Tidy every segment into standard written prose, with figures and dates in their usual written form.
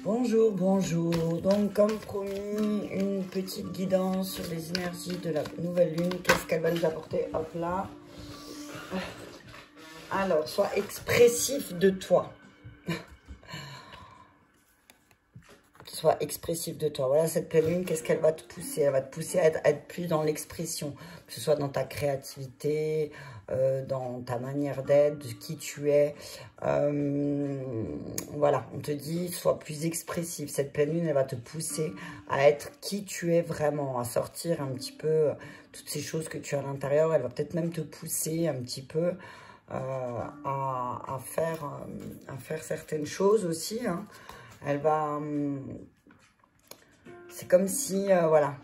Bonjour, bonjour. Donc, comme promis, une petite guidance sur les énergies de la nouvelle lune. Qu'est-ce qu'elle va nous apporter? Hop là. Alors, sois expressif de toi. Sois expressif de toi. Voilà, cette pleine lune, qu'est-ce qu'elle va te pousser? Elle va te pousser à être plus dans l'expression, que ce soit dans ta créativité, dans ta manière d'être, de qui tu es. Voilà, on te dit, sois plus expressif. Cette pleine lune, elle va te pousser à être qui tu es vraiment, à sortir un petit peu toutes ces choses que tu as à l'intérieur. Elle va peut-être même te pousser un petit peu à faire certaines choses aussi, hein. Elle va... c'est comme si, voilà.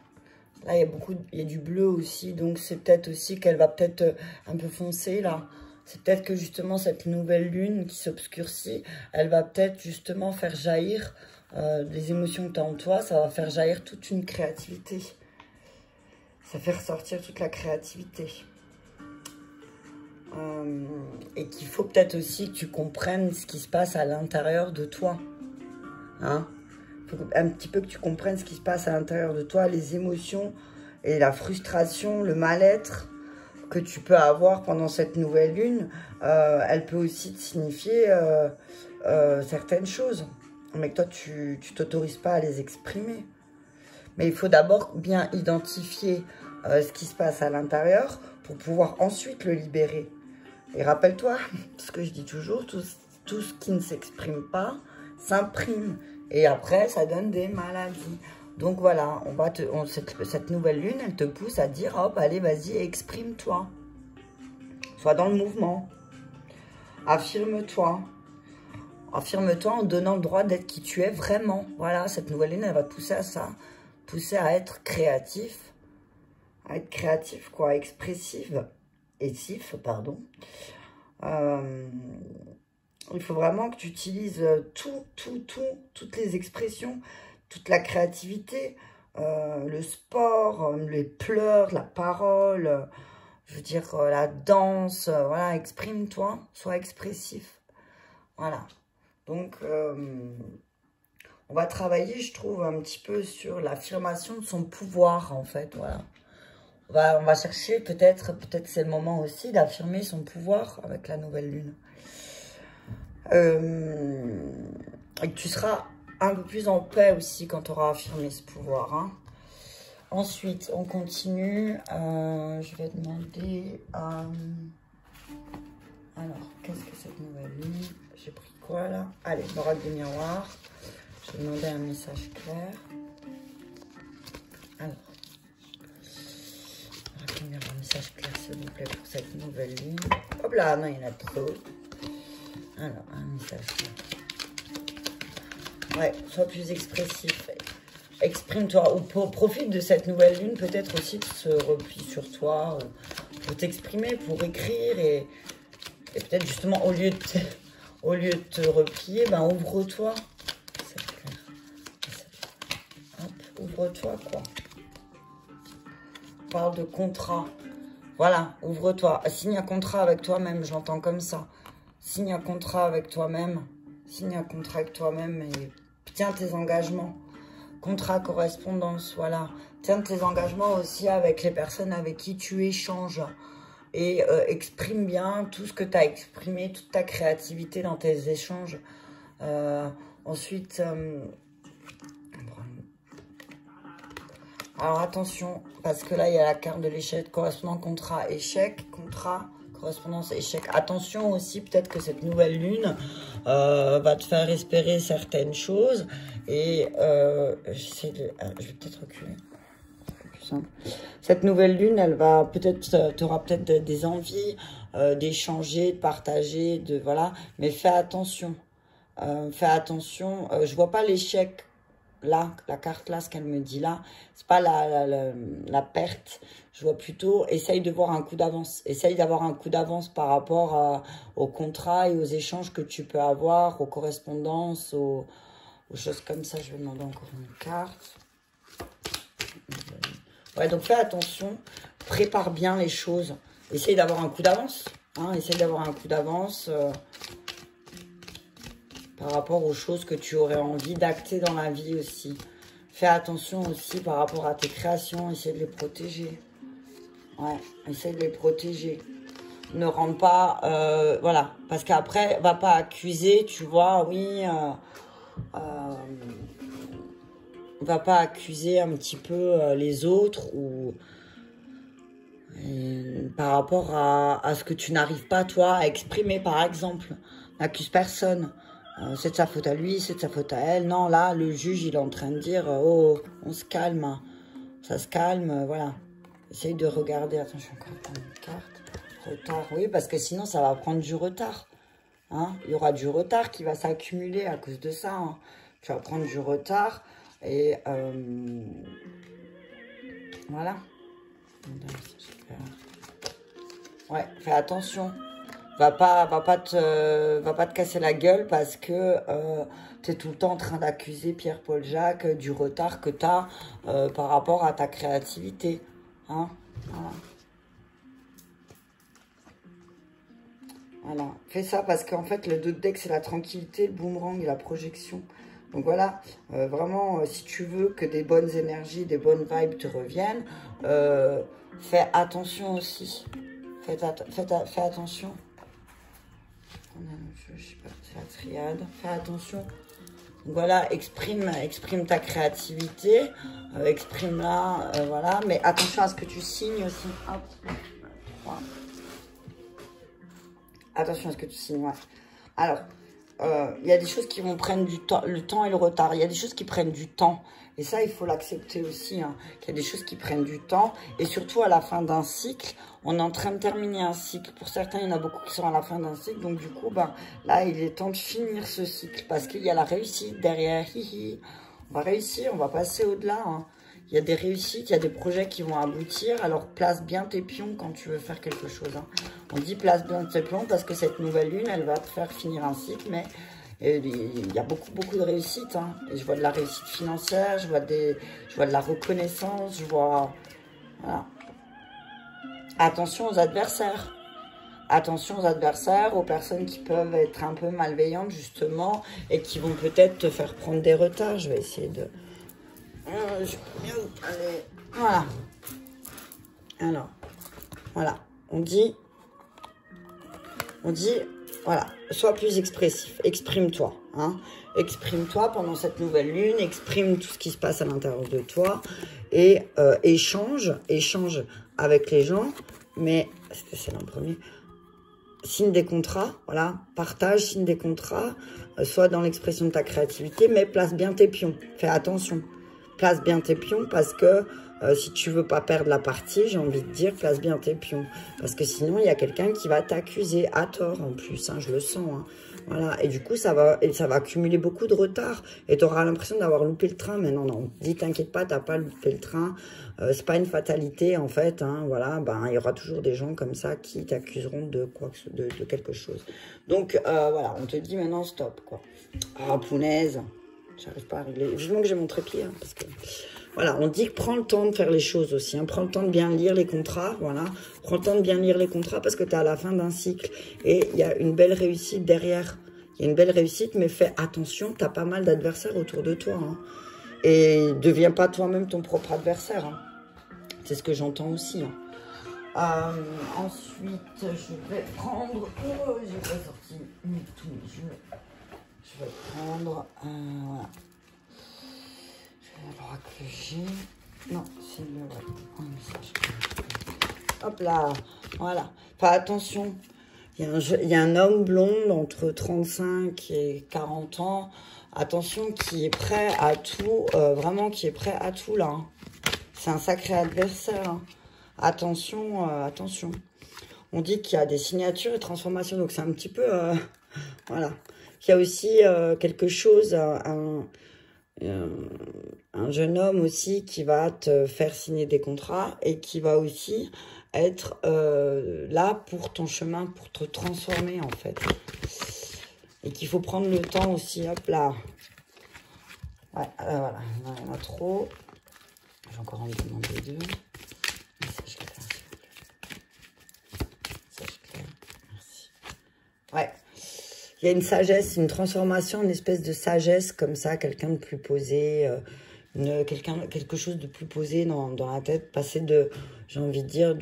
Là, il y a du bleu aussi. Donc, c'est peut-être aussi qu'elle va peut-être un peu foncer, là. C'est peut-être que, justement, cette nouvelle lune qui s'obscurcit, elle va peut-être, justement, faire jaillir les émotions que tu as en toi. Ça va faire jaillir toute une créativité. Ça fait ressortir toute la créativité. Et qu'il faut peut-être aussi que tu comprennes ce qui se passe à l'intérieur de toi. Hein? Faut un petit peu que tu comprennes ce qui se passe à l'intérieur de toi, les émotions et la frustration, le mal-être que tu peux avoir pendant cette nouvelle lune. Elle peut aussi te signifier certaines choses, mais que toi, tu t'autorises pas à les exprimer. Mais il faut d'abord bien identifier ce qui se passe à l'intérieur pour pouvoir ensuite le libérer. Et rappelle-toi, ce que je dis toujours, tout ce qui ne s'exprime pas s'imprime. Et après, ça donne des maladies. Donc voilà, cette nouvelle lune, elle te pousse à dire, hop, allez, vas-y, exprime-toi. Sois dans le mouvement. Affirme-toi. Affirme-toi en donnant le droit d'être qui tu es vraiment. Voilà, cette nouvelle lune, elle va te pousser à ça. Pousser à être créatif. À être créatif, quoi, expressive. Pardon. Il faut vraiment que tu utilises toutes les expressions, toute la créativité, le sport, les pleurs, la parole, je veux dire la danse, voilà, exprime-toi, sois expressif. Voilà. Donc, on va travailler, je trouve, un petit peu sur l'affirmation de son pouvoir, en fait, voilà. On va chercher, peut-être c'est le moment aussi d'affirmer son pouvoir avec la nouvelle lune. Et que tu seras un peu plus en paix aussi quand tu auras affirmé ce pouvoir, hein. Ensuite, on continue. Je vais demander... alors, qu'est-ce que cette nouvelle lune? J'ai pris quoi, là? Allez, l'oracle des miroirs. Je vais demander un message clair. Alors... un message clair, s'il vous plaît, pour cette nouvelle lune. Hop là, non, il y en a trop. Alors, un message clair. Ouais, sois plus expressif. Exprime-toi. Ou profite de cette nouvelle lune, peut-être aussi de se replier sur toi, pour t'exprimer, pour écrire. Et peut-être justement, au lieu de te replier, ben ouvre-toi. Ouvre-toi, quoi. Parle de contrat. Voilà, ouvre-toi. Signe un contrat avec toi-même, j'entends comme ça. Signe un contrat avec toi-même. Signe un contrat avec toi-même et tiens tes engagements. Contrat, correspondance, voilà. Tiens tes engagements aussi avec les personnes avec qui tu échanges. Et exprime bien tout ce que tu as exprimé, toute ta créativité dans tes échanges. Ensuite... alors attention, parce que là, il y a la carte de l'échec, correspondant, contrat, échec, contrat, correspondance, échec. Attention aussi, peut-être que cette nouvelle lune va te faire espérer certaines choses. Et je vais peut-être reculer. C'est plus simple. Cette nouvelle lune, elle va peut-être, tu auras peut-être des envies d'échanger, de partager, voilà. Mais fais attention. Fais attention. Je vois pas l'échec. Là, la carte là, ce qu'elle me dit là, c'est pas la perte. Je vois plutôt, essaye de voir un coup d'avance. Essaye d'avoir un coup d'avance par rapport au contrat et aux échanges que tu peux avoir, aux correspondances, aux choses comme ça. Je vais demander encore une carte. Ouais, donc fais attention. Prépare bien les choses. Essaye d'avoir un coup d'avance. Hein, essaye d'avoir un coup d'avance. par rapport aux choses que tu aurais envie d'acter dans la vie aussi. Fais attention aussi par rapport à tes créations, essaie de les protéger. Ouais, essaie de les protéger. Ne rends pas, voilà, parce qu'après, va pas accuser, tu vois, oui, va pas accuser un petit peu les autres ou par rapport à ce que tu n'arrives pas, toi, à exprimer, par exemple. N'accuse personne. C'est de sa faute à lui, c'est de sa faute à elle. Non, là, le juge, il est en train de dire, oh, on se calme. Hein. Ça se calme, voilà. Essaye de regarder. Attends, je suis encore dans une carte. Retard, oui, parce que sinon, ça va prendre du retard. Hein. Il y aura du retard qui va s'accumuler à cause de ça. Hein. Tu vas prendre du retard et voilà. Ouais, fais attention. Va pas te casser la gueule parce que tu es tout le temps en train d'accuser Pierre-Paul Jacques du retard que tu as par rapport à ta créativité. Hein, voilà. Voilà. Fais ça parce qu'en fait, le 2 de deck, c'est la tranquillité, le boomerang et la projection. Donc voilà, vraiment, si tu veux que des bonnes énergies, des bonnes vibes te reviennent, fais attention aussi. Fais attention. Je sais pas, c'est la triade. Fais attention. Donc voilà, exprime ta créativité, exprime-la, voilà. Mais attention à ce que tu signes aussi. Hop. Voilà. Attention à ce que tu signes, ouais. Alors, il y a des choses qui vont prendre du temps, le temps et le retard. Il y a des choses qui prennent du temps. Et ça, il faut l'accepter aussi. Hein, qu'il y a des choses qui prennent du temps. Et surtout, à la fin d'un cycle, on est en train de terminer un cycle. Pour certains, il y en a beaucoup qui sont à la fin d'un cycle. Donc, du coup, ben, là, il est temps de finir ce cycle. Parce qu'il y a la réussite derrière. On va réussir, on va passer au-delà. Hein. Il y a des réussites, il y a des projets qui vont aboutir. Alors, place bien tes pions quand tu veux faire quelque chose. Hein. On dit place bien tes pions parce que cette nouvelle lune, elle va te faire finir un cycle. Mais il y a beaucoup de réussite. Hein. Et je vois de la réussite financière, je vois de la reconnaissance, je vois... Voilà. Attention aux adversaires. Attention aux adversaires, aux personnes qui peuvent être un peu malveillantes, justement, et qui vont peut-être te faire prendre des retards. Je vais essayer de... Allez, voilà. Alors, voilà. On dit, voilà, sois plus expressif. Exprime-toi. Hein. Exprime-toi pendant cette nouvelle lune. Exprime tout ce qui se passe à l'intérieur de toi. Et échange avec les gens. Mais, c'était celle en premier. Signe des contrats, voilà. Partage, signe des contrats. Sois dans l'expression de ta créativité, mais place bien tes pions. Fais attention. Place bien tes pions parce que si tu veux pas perdre la partie, j'ai envie de dire, place bien tes pions. Parce que sinon, il y a quelqu'un qui va t'accuser à tort en plus, hein, je le sens. Hein. Voilà, et du coup, ça va accumuler beaucoup de retard. Et tu auras l'impression d'avoir loupé le train. Mais non, dis, t'inquiète pas, t'as pas loupé le train. C'est pas une fatalité, en fait. Hein, voilà, ben, il y aura toujours des gens comme ça qui t'accuseront de quelque chose. Donc, voilà, on te dit maintenant stop, quoi. Ah, punaise. J'arrive pas à régler. Vivement que j'ai mon trépied, hein, parce que... Voilà, on dit que prends le temps de faire les choses aussi. Hein. Prends le temps de bien lire les contrats, voilà. Prends le temps de bien lire les contrats parce que tu es à la fin d'un cycle. Et il y a une belle réussite derrière. Il y a une belle réussite, mais fais attention, tu as pas mal d'adversaires autour de toi. Hein. Et deviens pas toi-même ton propre adversaire. Hein. C'est ce que j'entends aussi. Hein. Ensuite, je vais prendre... Oh, j'ai pas sorti tous mes jeux. Je vais prendre... voilà. Alors que j'ai... Non, c'est le... Ouais. Hop là, voilà. Fais attention. Il y a un homme blond entre 35 et 40 ans. Attention, qui est prêt à tout. Vraiment, qui est prêt à tout, là. Hein. C'est un sacré adversaire. Hein. Attention, attention. On dit qu'il y a des signatures et transformations. Donc, c'est un petit peu... voilà. Il y a aussi quelque chose... un jeune homme aussi qui va te faire signer des contrats et qui va aussi être là pour ton chemin, pour te transformer en fait. Et qu'il faut prendre le temps aussi, hop là. Ouais, voilà, il y en a trop. J'ai encore envie de demander deux. Message clair, s'il vous plaît. Message clair, merci. Ouais. Il y a une sagesse, une transformation, une espèce de sagesse comme ça, quelqu'un de plus posé, quelque chose de plus posé dans la tête, passer de, j'ai envie de dire,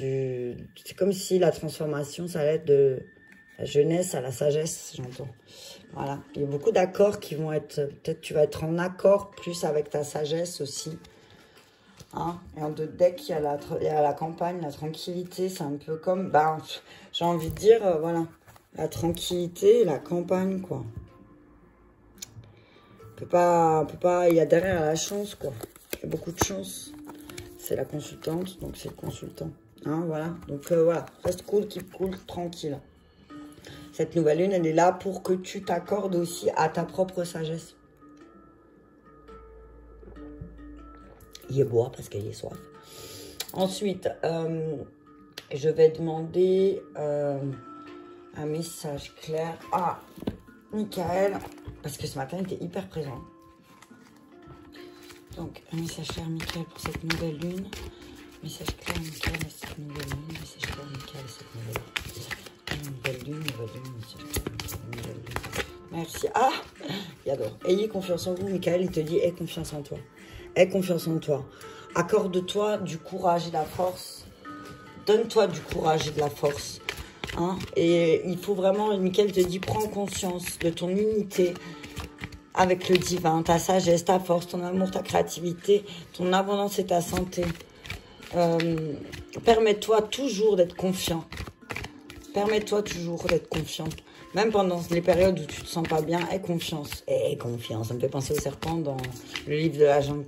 c'est comme si la transformation, ça allait être de la jeunesse à la sagesse, j'entends. Voilà, il y a beaucoup d'accords qui vont être, peut-être tu vas être en accord plus avec ta sagesse aussi. Hein, et en deux decks, il y a la campagne, la tranquillité, c'est un peu comme, ben, j'ai envie de dire, voilà. La tranquillité, la campagne, quoi. On peut pas, il y a derrière la chance, quoi. Il y a beaucoup de chance. C'est la consultante, donc c'est le consultant. Hein, voilà. Donc, voilà. Reste cool, keep cool, tranquille. Cette nouvelle lune, elle est là pour que tu t'accordes aussi à ta propre sagesse. Il est bois parce qu'il est soif. Ensuite, je vais demander... un message clair à Michael, parce que ce matin, il était hyper présent. Donc, un message clair à Michael pour cette nouvelle lune. Message clair à Michael à cette nouvelle lune. Message clair à Michael à cette nouvelle lune. Nouvelle lune, message clair à cette nouvelle lune. Merci. Ah, il adore. Ayez confiance en vous, Michael. Il te dit, aie confiance en toi. Aie confiance en toi. Accorde-toi du courage et de la force. Donne-toi du courage et de la force. Hein, et il faut vraiment, Michael te dit, prends conscience de ton unité avec le divin, ta sagesse, ta force, ton amour, ta créativité, ton abondance et ta santé. Permets-toi toujours d'être confiant. Permets-toi toujours d'être confiant. Même pendant les périodes où tu te sens pas bien, aie confiance. Aie confiance. Ça me fait penser au serpent dans le livre de la jungle.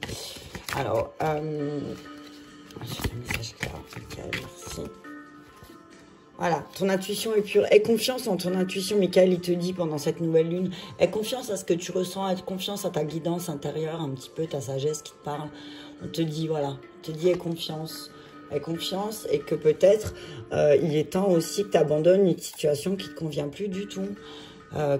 Alors, j'ai un message clair, Michael, merci. Voilà, ton intuition est pure. Aie confiance en ton intuition, Michael, il te dit pendant cette nouvelle lune. Aie confiance à ce que tu ressens, aie confiance à ta guidance intérieure, un petit peu ta sagesse qui te parle. On te dit, voilà, on te dit aie confiance et que peut-être il est temps aussi que tu abandonnes une situation qui ne te convient plus du tout.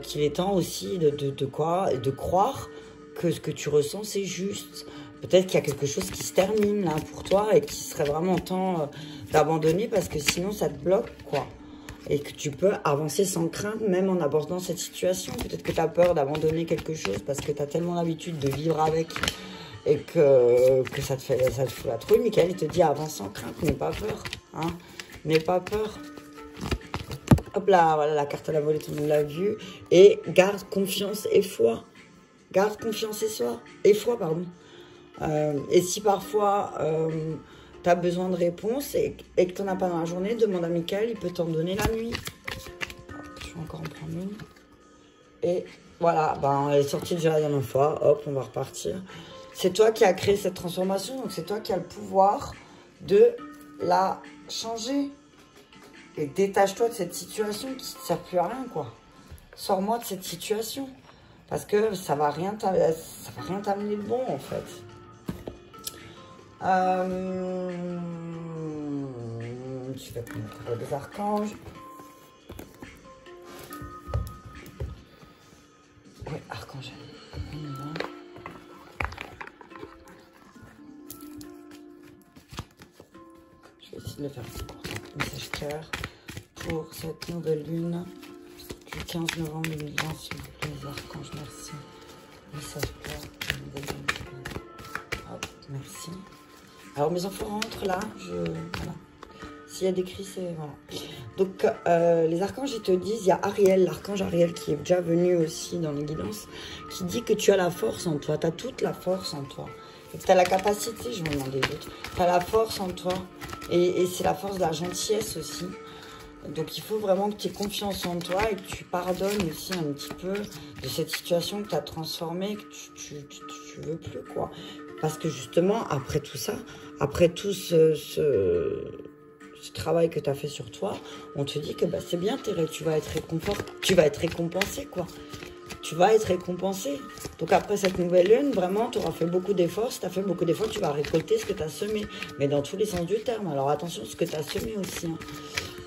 Qu'il est temps aussi de croire que ce que tu ressens, c'est juste. Peut-être qu'il y a quelque chose qui se termine là pour toi et qui serait vraiment temps d'abandonner parce que sinon ça te bloque, quoi. Et que tu peux avancer sans crainte même en abordant cette situation. Peut-être que tu as peur d'abandonner quelque chose parce que tu as tellement l'habitude de vivre avec et que ça te fout la trouille. Michael, il te dit avance sans crainte, n'aie pas peur. Hein, n'aie pas peur. Hop là, voilà la carte à la volée, tout le monde l'a vu. Et garde confiance et foi. Garde confiance et foi, pardon. Et si parfois tu as besoin de réponses et que tu n'en as pas dans la journée, demande à Michael, il peut t'en donner la nuit. Hop, je vais encore en prendre une. Et voilà, ben, elle est sortie déjà la dernière fois. Hop, on va repartir. C'est toi qui as créé cette transformation, donc c'est toi qui as le pouvoir de la changer. Et détache-toi de cette situation qui ne sert plus à rien, quoi. Sors-moi de cette situation. Parce que ça va rien t'amener de bon, en fait. Je vais prendre des archanges. Oui, archange. Je vais essayer de le faire plus court. Message clair pour cette nouvelle lune du 15 novembre 2020, s'il vous plaît, les archanges, merci. Message clair pour une nouvelle lune. Hop, merci. Alors, mes enfants rentrent là. Voilà. S'il y a des cris, c'est... Voilà. Donc, les archanges, ils te disent, il y a Ariel, l'archange Ariel, qui est déjà venu aussi dans les guidances, qui dit que tu as la force en toi. Tu as toute la force en toi. Tu as la capacité, je vais demander d'autres. Tu as la force en toi. Et c'est la force de la gentillesse aussi. Donc, il faut vraiment que tu aies confiance en toi et que tu pardonnes aussi un petit peu de cette situation que tu as transformée, que tu veux plus, quoi. Parce que justement, après tout ça, après tout ce travail que tu as fait sur toi, on te dit que bah, c'est bien, tu vas être récompensé, quoi. Tu vas être récompensé. Donc après cette nouvelle lune, vraiment, tu auras fait beaucoup d'efforts. Si tu as fait beaucoup d'efforts, tu vas récolter ce que tu as semé. Mais dans tous les sens du terme. Alors attention, ce que tu as semé aussi. Hein.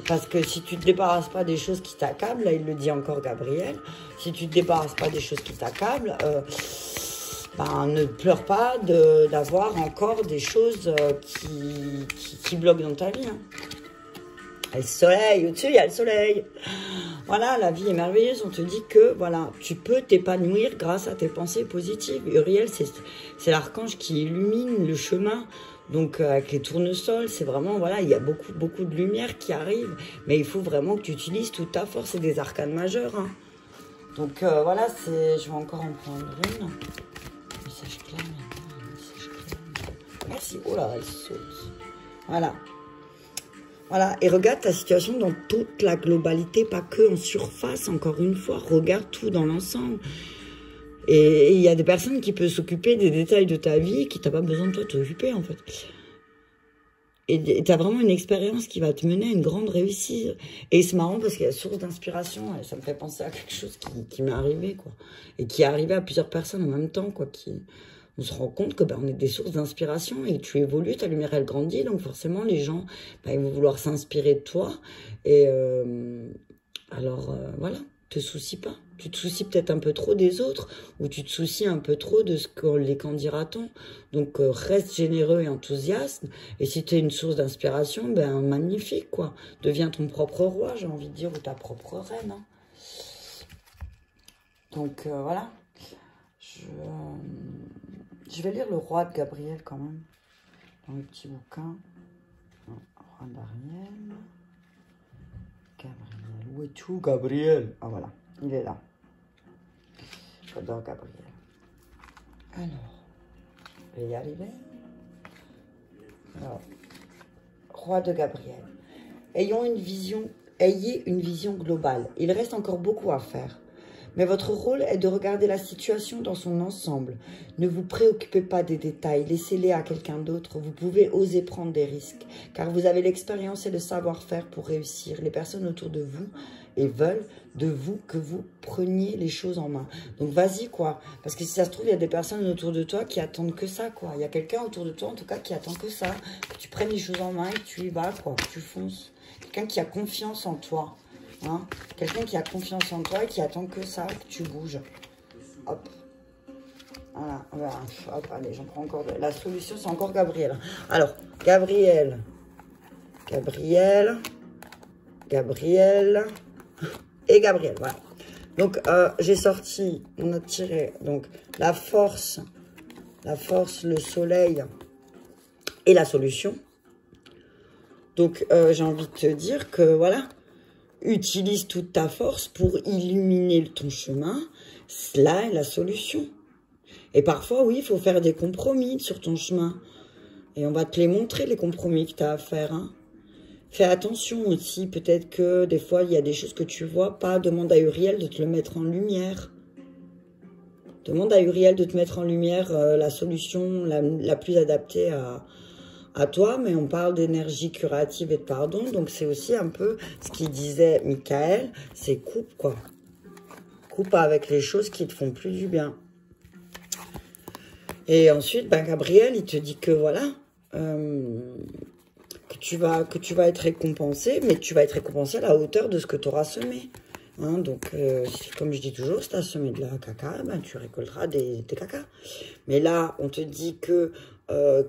Parce que si tu ne te débarrasses pas des choses qui t'accablent, là il le dit encore Gabriel, si tu ne te débarrasses pas des choses qui t'accablent, ben, ne pleure pas d'avoir encore des choses qui bloquent dans ta vie. Hein. Et le soleil, au-dessus il y a le soleil. Voilà, la vie est merveilleuse. On te dit que, voilà, tu peux t'épanouir grâce à tes pensées positives. Uriel, c'est l'archange qui illumine le chemin. Donc, avec les tournesols, c'est vraiment, voilà, il y a beaucoup de lumière qui arrive. Mais il faut vraiment que tu utilises toute ta force. C'est des arcanes majeurs, hein. Donc, voilà, je vais encore en prendre une. Message clair, message clair. Merci. Oh là, elle saute. Voilà. Voilà, et regarde ta situation dans toute la globalité, pas que en surface, encore une fois. Regarde tout dans l'ensemble. Et il y a des personnes qui peuvent s'occuper des détails de ta vie qui n'ont pas besoin de toi de t'occuper, en fait. Et tu as vraiment une expérience qui va te mener à une grande réussite. Et c'est marrant parce qu'il y a source d'inspiration. Et ça me fait penser à quelque chose qui m'est arrivé, quoi. Et qui est arrivé à plusieurs personnes en même temps, quoi. On se rend compte que on est des sources d'inspiration et tu évolues, ta lumière elle grandit, donc forcément les gens ils vont vouloir s'inspirer de toi. Et voilà, te soucies pas. Tu te soucies peut-être un peu trop des autres ou tu te soucies un peu trop de ce qu'en dira-t-on. Donc reste généreux et enthousiaste. Et si tu es une source d'inspiration, magnifique quoi. Deviens ton propre roi, j'ai envie de dire, ou ta propre reine. Hein. Donc voilà. Je vais lire le roi de Gabriel quand même, dans le petit bouquin. Roi d'Ariel. Gabriel. Où es-tu, Gabriel? Ah voilà, il est là. J'adore Gabriel. Alors, je vais y arriver. Alors, roi de Gabriel. Ayez une vision globale. Il reste encore beaucoup à faire. Mais votre rôle est de regarder la situation dans son ensemble. Ne vous préoccupez pas des détails, laissez-les à quelqu'un d'autre. Vous pouvez oser prendre des risques, car vous avez l'expérience et le savoir-faire pour réussir. Les personnes autour de vous veulent de vous que vous preniez les choses en main. Donc vas-y quoi, parce que si ça se trouve, il y a des personnes autour de toi qui attendent que ça quoi. Il y a quelqu'un autour de toi en tout cas qui attend que ça, que tu prennes les choses en main et que tu y vas quoi, que tu fonces. Quelqu'un qui a confiance en toi. Hein, quelqu'un qui a confiance en toi et qui attend que ça, que tu bouges. Hop. Voilà. Hop, allez, j'en prends encore. La solution, c'est encore Gabriel. Alors, Gabriel. Et Gabriel, voilà. Donc, j'ai sorti, on a tiré, donc, la force, le soleil et la solution. Donc, j'ai envie de te dire que, voilà, utilise toute ta force pour illuminer ton chemin. Cela est la solution. Et parfois, oui, il faut faire des compromis sur ton chemin. Et on va te les montrer, les compromis que tu as à faire. Hein. Fais attention aussi, peut-être que des fois, il y a des choses que tu vois pas. Demande à Uriel de te le mettre en lumière. Demande à Uriel de te mettre en lumière la solution la plus adaptée à toi, mais on parle d'énergie curative et de pardon, donc c'est aussi un peu ce qu'il disait Michael, c'est coupe quoi. Coupe avec les choses qui te font plus du bien. Et ensuite, Gabriel, il te dit que voilà, que tu vas être récompensé, mais que tu vas être récompensé à la hauteur de ce que tu auras semé. Hein, donc, comme je dis toujours, si tu as semé de la caca, tu récolteras des caca. Mais là, on te dit que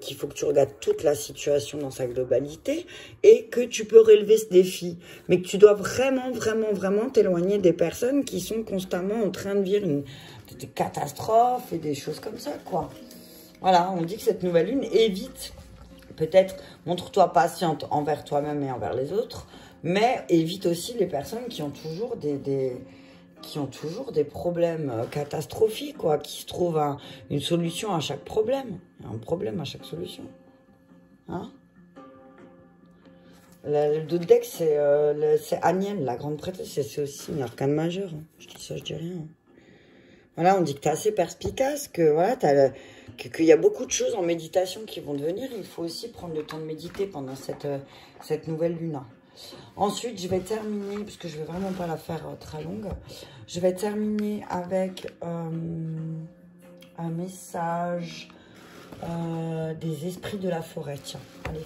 qu'il faut que tu regardes toute la situation dans sa globalité et que tu peux relever ce défi. Mais que tu dois vraiment t'éloigner des personnes qui sont constamment en train de vivre des catastrophes et des choses comme ça, quoi. Voilà, on dit que cette nouvelle lune évite, peut-être, montre-toi patiente envers toi-même et envers les autres, mais évite aussi les personnes qui ont toujours des problèmes catastrophiques, quoi, qui se trouvent une solution à chaque problème, un problème à chaque solution. Hein? Le deck, c'est Aniel, la grande prêtresse, c'est aussi une arcane majeure. Hein. Je dis ça, je dis rien. Hein. Voilà, on dit que tu es assez perspicace, que voilà, qu'il y a beaucoup de choses en méditation qui vont devenir. Il faut aussi prendre le temps de méditer pendant cette nouvelle lune. Ensuite, je vais terminer, parce que je ne vais vraiment pas la faire très longue, je vais terminer avec un message des esprits de la forêt. Tiens, allez.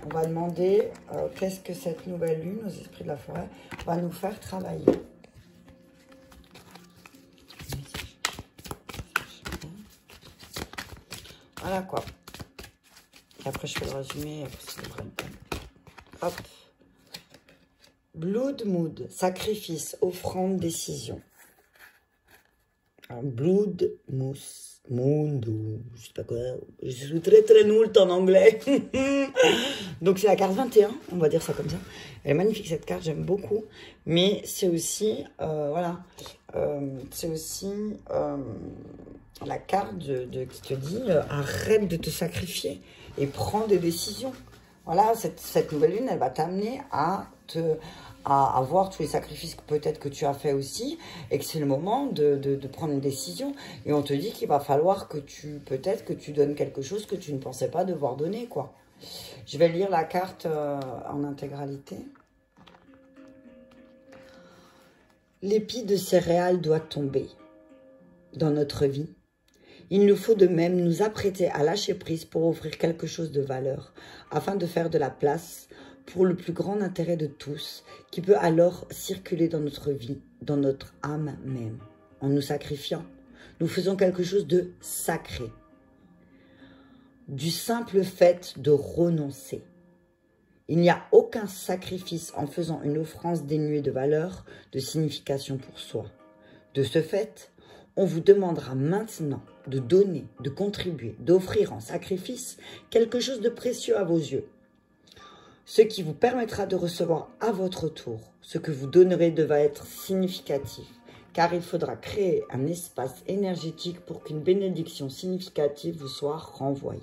On va demander qu'est-ce que cette nouvelle lune, aux esprits de la forêt, va nous faire travailler. Voilà quoi. Et après, je fais le résumé. Après, hop. Blood mood, sacrifice, offrande, décision. Blood mousse, moon, je sais pas quoi, je suis très nulle en anglais. Donc c'est la carte 21, on va dire ça comme ça. Elle est magnifique cette carte, j'aime beaucoup. Mais c'est aussi, voilà, c'est aussi la carte qui te dit arrête de te sacrifier et prends des décisions. Voilà, cette nouvelle lune, elle va t'amener à voir tous les sacrifices peut-être que tu as fait aussi, et que c'est le moment de prendre une décision. Et on te dit qu'il va falloir que peut-être que tu donnes quelque chose que tu ne pensais pas devoir donner, quoi. Je vais lire la carte en intégralité. L'épi de céréales doit tomber dans notre vie. Il nous faut de même nous apprêter à lâcher prise pour offrir quelque chose de valeur, afin de faire de la place pour le plus grand intérêt de tous, qui peut alors circuler dans notre vie, dans notre âme même. En nous sacrifiant, nous faisons quelque chose de sacré. Du simple fait de renoncer. Il n'y a aucun sacrifice en faisant une offrande dénuée de valeur, de signification pour soi. De ce fait, on vous demandera maintenant de donner, de contribuer, d'offrir en sacrifice quelque chose de précieux à vos yeux. Ce qui vous permettra de recevoir à votre tour. Ce que vous donnerez devra être significatif, car il faudra créer un espace énergétique pour qu'une bénédiction significative vous soit renvoyée.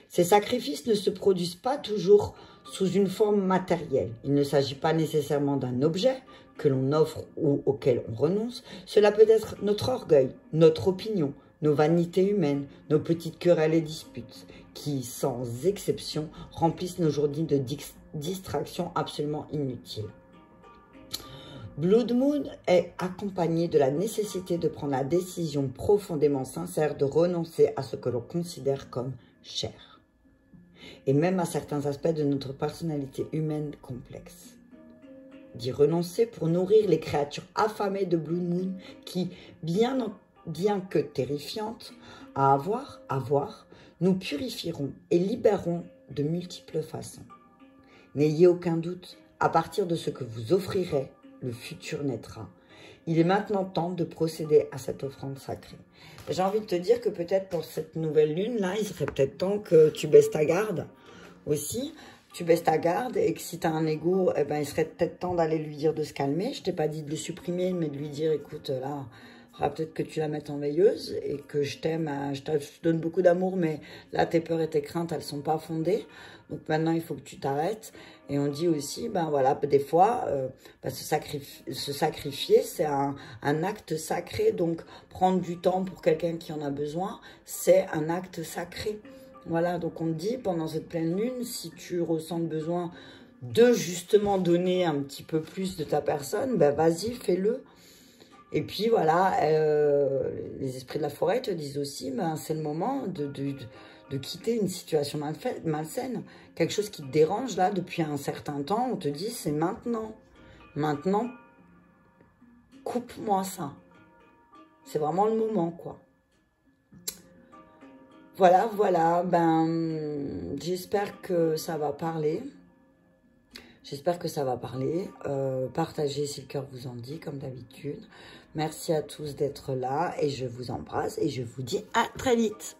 Ces sacrifices ne se produisent pas toujours sous une forme matérielle. Il ne s'agit pas nécessairement d'un objet que l'on offre ou auquel on renonce. Cela peut être notre orgueil, notre opinion, nos vanités humaines, nos petites querelles et disputes, qui, sans exception, remplissent nos journées de distractions absolument inutiles. Blood Moon est accompagné de la nécessité de prendre la décision profondément sincère de renoncer à ce que l'on considère comme cher, et même à certains aspects de notre personnalité humaine complexe. D'y renoncer pour nourrir les créatures affamées de Blood Moon qui, bien que terrifiantes à avoir, nous purifieront et libéreront de multiples façons. N'ayez aucun doute, à partir de ce que vous offrirez, le futur naîtra. Il est maintenant temps de procéder à cette offrande sacrée. J'ai envie de te dire que peut-être pour cette nouvelle lune-là, il serait peut-être temps que tu baisses ta garde aussi. Tu baisses ta garde et que si tu as un ego, eh ben, il serait peut-être temps d'aller lui dire de se calmer. Je t'ai pas dit de le supprimer, mais de lui dire, écoute, là, il faudra peut-être que tu la mettes en veilleuse et que je t'aime, je te donne beaucoup d'amour, mais là, tes peurs et tes craintes, elles sont pas fondées. Donc maintenant, il faut que tu t'arrêtes. Et on dit aussi, ben voilà, des fois, se sacrifier, c'est un acte sacré. Donc, prendre du temps pour quelqu'un qui en a besoin, c'est un acte sacré. Voilà, donc on te dit, pendant cette pleine lune, si tu ressens le besoin de justement donner un petit peu plus de ta personne, ben vas-y, fais-le. Et puis voilà, les esprits de la forêt te disent aussi, ben, c'est le moment de quitter une situation malsaine. Quelque chose qui te dérange là depuis un certain temps, on te dit, c'est maintenant. Maintenant, coupe-moi ça. C'est vraiment le moment, quoi. Voilà, ben, j'espère que ça va parler. J'espère que ça va parler. Partagez si le cœur vous en dit, comme d'habitude. Merci à tous d'être là et je vous embrasse et je vous dis à très vite.